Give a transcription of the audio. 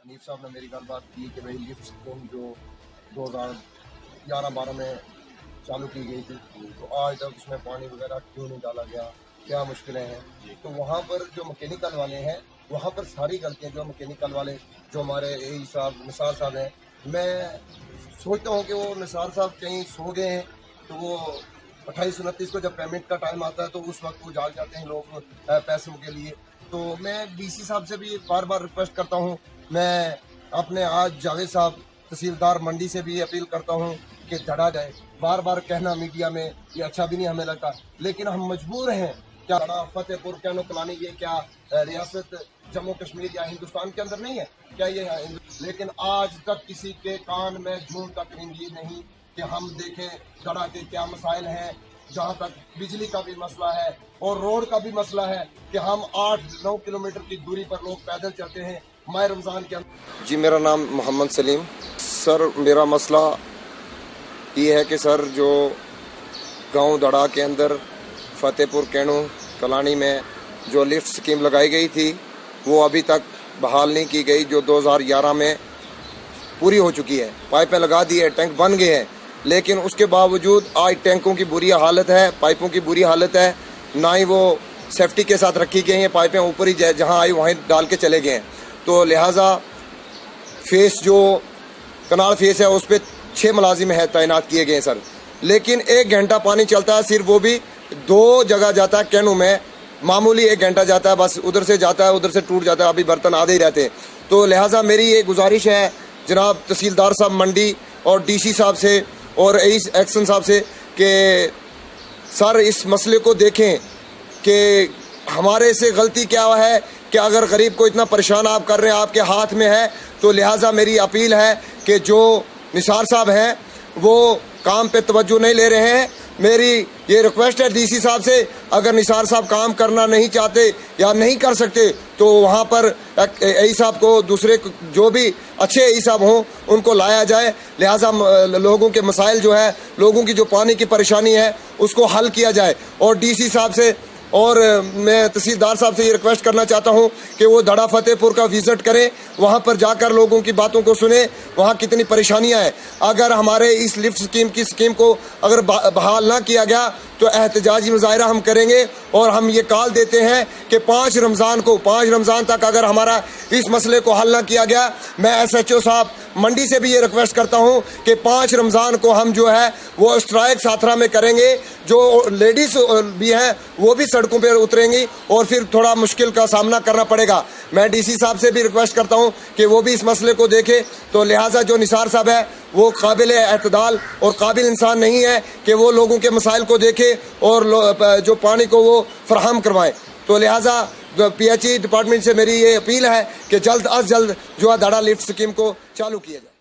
حنیف صاحب نے میری گل بات کی کہ بھائی لفٹ اسکیم جو 2011-12 میں چالو کی گئی تھی تو آج تک اس میں پانی وغیرہ کیوں نہیں ڈالا گیا، کیا مشکلیں ہیں؟ تو وہاں پر جو مکینیکل والے ہیں وہاں پر ساری غلطیاں جو مکینیکل والے جو ہمارے اے ای صاحب نثار صاحب ہیں، میں سوچتا ہوں کہ وہ نثار صاحب کہیں سو گئے ہیں تو وہ 28-29 کو جب پیمنٹ کا ٹائم آتا ہے تو اس وقت وہ جاگ جاتے ہیں لوگ پیسوں کے لیے۔ تو میں ڈی سی صاحب سے بھی بار بار ریکویسٹ کرتا ہوں، میں اپنے آج جاوید صاحب تحصیلدار منڈی سے بھی اپیل کرتا ہوں کہ دھڑا جائے۔ بار بار کہنا میڈیا میں یہ اچھا بھی نہیں ہمیں لگتا، لیکن ہم مجبور ہیں۔ کیا فتح پور کینو کلانی یہ کیا ریاست جموں کشمیر یا ہندوستان کے اندر نہیں ہے؟ کیا یہ ہے؟ لیکن آج تک کسی کے کان میں جھون تک رنگی نہیں کہ ہم دیکھیں دھڑا کے کیا مسائل ہیں۔ جہاں تک بجلی کا بھی مسئلہ ہے اور روڈ کا بھی مسئلہ ہے کہ ہم 8-9 کلومیٹر کی دوری پر لوگ پیدل چلتے ہیں ماہ رمضان کے اندر۔ جی میرا نام محمد سلیم سر، میرا مسئلہ یہ ہے کہ سر جو گاؤں دڑا کے اندر فتح پور کینو کلانی میں جو لفٹ سکیم لگائی گئی تھی وہ ابھی تک بحال نہیں کی گئی، جو 2011 میں پوری ہو چکی ہے۔ پائپیں لگا دی ہے، ٹینک بن گئے ہیں، لیکن اس کے باوجود آج ٹینکوں کی بری حالت ہے، پائپوں کی بری حالت ہے، نہ ہی وہ سیفٹی کے ساتھ رکھی گئی ہیں، پائپیں اوپر ہی جہاں آئی وہیں ڈال کے چلے گئے ہیں۔ تو لہٰذا فیس جو کنال فیس ہے اس پہ 6 ملازم ہے تعینات کیے گئے ہیں سر، لیکن 1 گھنٹہ پانی چلتا ہے، صرف وہ بھی 2 جگہ جاتا ہے کینو میں، معمولی 1 گھنٹہ جاتا ہے، بس ادھر سے جاتا ہے ادھر سے ٹوٹ جاتا ہے، ابھی برتن آدھے ہی رہتے ہیں۔ تو لہٰذا میری یہ گزارش ہے جناب تحصیلدار صاحب منڈی اور ڈی سی صاحب سے اور ایکشن صاحب سے کہ سر اس مسئلے کو دیکھیں کہ ہمارے سے غلطی کیا ہے کہ اگر غریب کو اتنا پریشان آپ کر رہے ہیں، آپ کے ہاتھ میں ہے، تو لہٰذا میری اپیل ہے کہ جو نثار صاحب ہیں وہ کام پہ توجہ نہیں لے رہے ہیں۔ میری یہ ریکویسٹ ہے ڈی سی صاحب سے، اگر نثار صاحب کام کرنا نہیں چاہتے یا نہیں کر سکتے تو وہاں پر اے صاحب کو، دوسرے جو بھی اچھے اے صاحب ہوں ان کو لایا جائے، لہٰذا لوگوں کے مسائل جو ہے، لوگوں کی جو پانی کی پریشانی ہے اس کو حل کیا جائے۔ اور ڈی سی صاحب سے اور میں تحصیلدار صاحب سے یہ ریکویسٹ کرنا چاہتا ہوں کہ وہ دھڑا فتح پور کا وزٹ کریں، وہاں پر جا کر لوگوں کی باتوں کو سنیں، وہاں کتنی پریشانیاں ہیں۔ اگر ہمارے اس لفٹ اسکیم کو اگر بحال نہ کیا گیا تو احتجاجی مظاہرہ ہم کریں گے، اور ہم یہ کال دیتے ہیں کہ 5 رمضان تک اگر ہمارا اس مسئلے کو حل نہ کیا گیا، میں ایس ایچ او صاحب منڈی سے بھی یہ ریکویسٹ کرتا ہوں کہ 5 رمضان کو ہم جو ہے وہ اسٹرائک ساتھرا میں کریں گے، جو لیڈیز بھی ہیں وہ بھی سڑکوں پہ اتریں گی اور پھر تھوڑا مشکل کا سامنا کرنا پڑے گا۔ میں ڈی سی صاحب سے بھی ریکویسٹ کرتا ہوں کہ وہ بھی اس مسئلے کو دیکھیں۔ تو لہٰذا جو نثار صاحب ہے وہ قابل اعتدال اور قابل انسان نہیں ہے کہ وہ لوگوں کے مسائل کو دیکھے اور جو پانی کو وہ فراہم کروائیں۔ تو لہٰذا پی ایچ ای ڈپارٹمنٹ سے میری یہ اپیل ہے کہ جلد از جلد جو ہے دھڑا لفٹ اسکیم کو چالو کیا جائے۔